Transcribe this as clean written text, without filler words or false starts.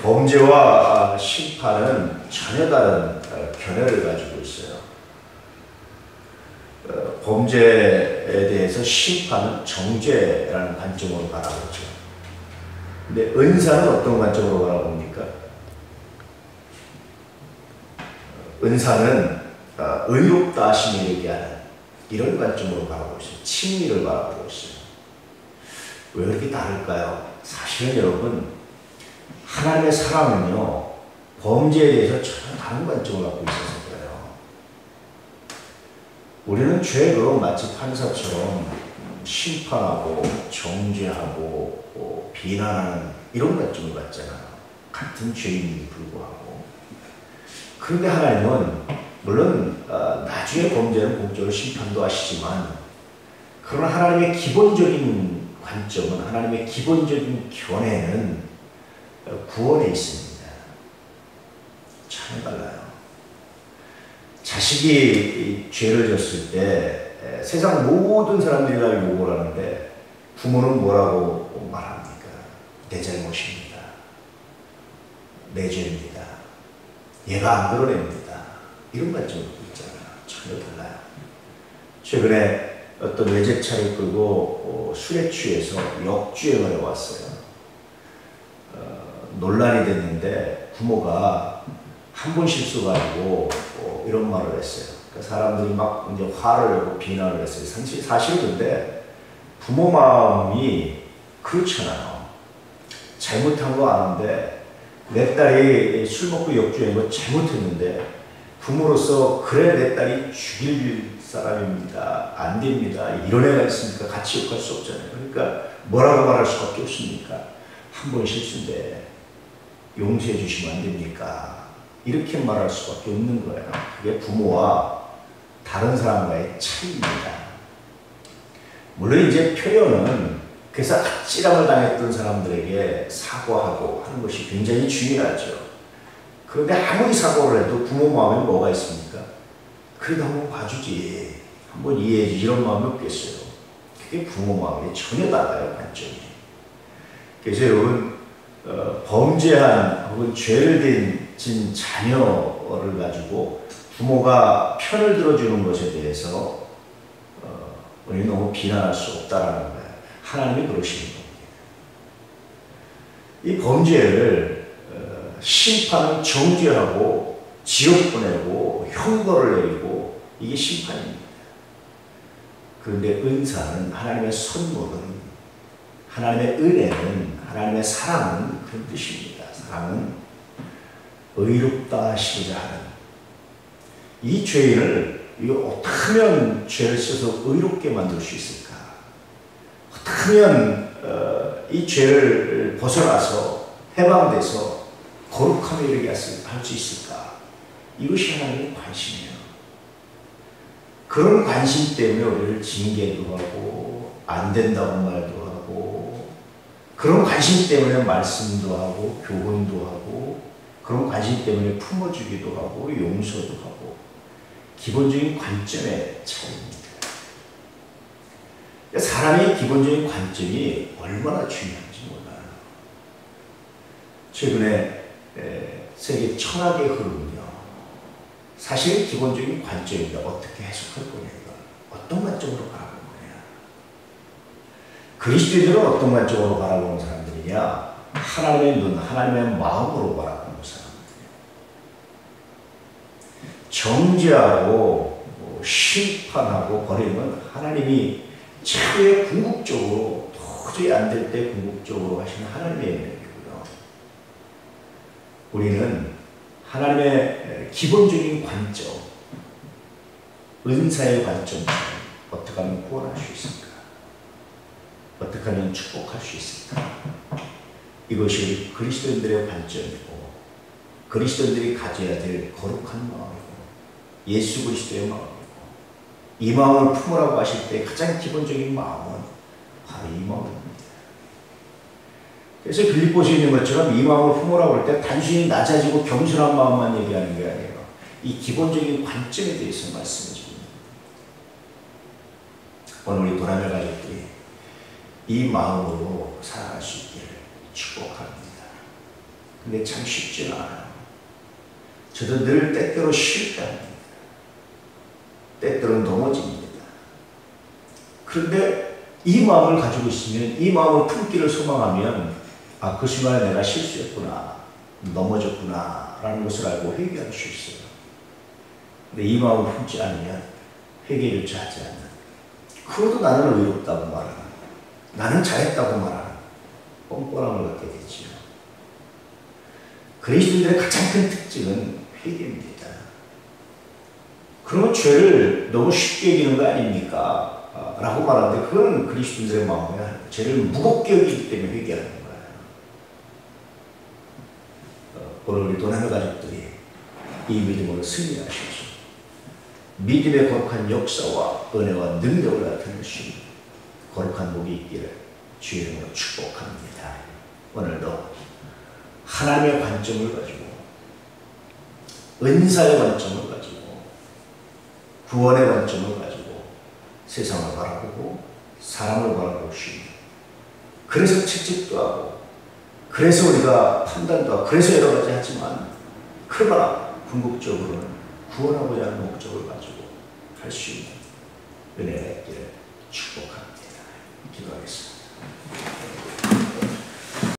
범죄와 심판은 전혀 다른 견해를 가지고 있어요. 범죄에 대해서 심판은 정죄라는 관점으로 바라보죠. 근데 은사는 어떤 관점으로 바라봅니까? 은사는 의롭다 하심에 이르게 하는 이런 관점으로 바라보고 있어요. 칭의를 바라보고 있어요. 왜 이렇게 다를까요? 사실은 여러분, 하나님의 사랑은요, 범죄에 대해서 전혀 다른 관점을 갖고 있어서 그래요. 우리는 죄로 마치 판사처럼 심판하고 정죄하고 비난하는 이런 관점을 갖잖아요. 같은 죄인이 불구하고. 그런데 하나님은 물론 나중에 범죄는 공적으로 심판도 하시지만, 그러나 하나님의 기본적인 관점은, 하나님의 기본적인 견해는 구원에 있습니다. 참 달라요. 자식이 죄를 졌을 때 세상 모든 사람들이 다 욕을 하는데 부모는 뭐라고 말합니까? 내 잘못입니다. 내 죄입니다. 얘가 안 그러냅니다. 이런 관점으로 있잖아요. 전혀 달라요. 최근에 어떤 외제차를 끌고 술에 취해서 역주행을 해왔어요. 논란이 됐는데 부모가 한 번 실수가지고 이런 말을 했어요. 그러니까 사람들이 막 이제 화를 내고 비난을 했어요. 사실 근데 부모 마음이 그렇잖아요. 잘못한 거 아는데 내 딸이 술 먹고 역주행한 거 잘못했는데 부모로서 그래 내 딸이 죽일 사람입니다. 안 됩니다. 이런 애가 있으니까 같이 욕할 수 없잖아요. 그러니까 뭐라고 말할 수밖에 없습니까? 한 번 실수인데 용서해 주시면 안 됩니까? 이렇게 말할 수밖에 없는 거예요. 그게 부모와 다른 사람과의 차이입니다. 물론 이제 표현은 그래서 아찔함을 당했던 사람들에게 사과하고 하는 것이 굉장히 중요하죠. 그런데 아무리 사과를 해도 부모 마음에 뭐가 있습니까? 그래도 한번 봐주지, 한번 이해해주지, 이런 마음이 없겠어요. 그게 부모 마음이 전혀 달라요, 관점이. 그래서 여러분, 범죄한 혹은 죄를 진 자녀를 가지고 부모가 편을 들어주는 것에 대해서 우리는 너무 비난할 수 없다라는 거예요. 하나님이 그러시는 겁니다. 이 범죄를 심판은 정죄하고 지옥 보내고 형벌을 내리고 이게 심판입니다. 그런데 은사는, 하나님의 선물은, 하나님의 은혜는, 하나님의 사랑은 그런 뜻입니다. 사랑은 의롭다 하시고자 하는, 이 죄인을 어떻게 하면 죄를 씻어서 의롭게 만들 수 있을까? 어떻게 하면 이 죄를 벗어나서 해방돼서 거룩함에 이르게 할 수 있을까? 이것이 하나님의 관심이에요. 그런 관심 때문에 우리를 징계도 하고 안 된다고 말도 하고, 그런 관심 때문에 말씀도 하고 교훈도 하고, 그런 관심 때문에 품어주기도 하고 용서도 하고, 기본적인 관점의 차이입니다. 사람의 기본적인 관점이 얼마나 중요한지 몰라요. 최근에 세계 철학의 흐름은요, 사실 기본적인 관점입니다. 어떻게 해석할 거냐, 이거. 어떤 관점으로 바라보는 거냐. 그리스도인들은 어떤 관점으로 바라보는 사람들이냐? 하나님의 눈, 하나님의 마음으로 바라보는 사람들이에요. 정죄하고 심판하고 버리면 하나님이 최후의 궁극적으로, 도저히 안 될 때 궁극적으로 하시는 하나님의 영역이고요. 우리는 하나님의 기본적인 관점, 은사의 관점처럼 어떻게 하면 구원할 수 있을까? 어떻게 하면 축복할 수 있을까? 이것이 그리스도인들의 관점이고, 그리스도인들이 가져야 될 거룩한 마음이고, 예수 그리스도의 마음이고, 이 마음을 품으라고 하실 때 가장 기본적인 마음은 바로 이 마음입니다. 그래서 빌립보서에 있는 것처럼 이 마음을 품으라고 할 때 단순히 낮아지고 겸손한 마음만 얘기하는 게 아니에요. 이 기본적인 관점에 대해서 말씀을 드립니다. 오늘 우리 도라멜 가족들이 이 마음으로 살아갈 수 있기를 축복합니다. 근데 참 쉽지는 않아요. 저도 늘 때때로 실패합니다. 때때로는 넘어집니다. 그런데 이 마음을 가지고 있으면, 이 마음을 품기를 소망하면, 아, 그 순간에 내가 실수했구나, 넘어졌구나 라는 것을 알고 회개할 수 있어요. 근데 이 마음을 품지 않으면 회개조차 하지 않는, 그러도 나는 의롭다고 말하는, 나는 잘했다고 말하는 뻔뻔함을 갖게 되지요. 그리스도인들의 가장 큰 특징은 회개입니다. 그러면 죄를 너무 쉽게 여기는 거 아닙니까? 라고 말하는데, 그건 그리스도인들의 마음이야. 죄를 무겁게 여기기 때문에 회개하는 거예요. 오늘 우리 도나노 가족들이 이 믿음으로 승리하셔서 믿음의 거룩한 역사와 은혜와 능력을 나타낼 수 있는 거룩한 복이 있기를 주의 이름으로 축복합니다. 오늘도 하나님의 관점을 가지고, 은사의 관점을 가지고, 구원의 관점을 가지고 세상을 바라보고 사람을 바라볼 수 있는, 그래서 채찍도 하고, 그래서 우리가 판단도 하고, 그래서 여러 가지 하지만, 그러나 궁극적으로는 구원하고자 하는 목적을 가지고 할 수 있는 은혜가 있기를 축복합니다. 기도하겠습니다.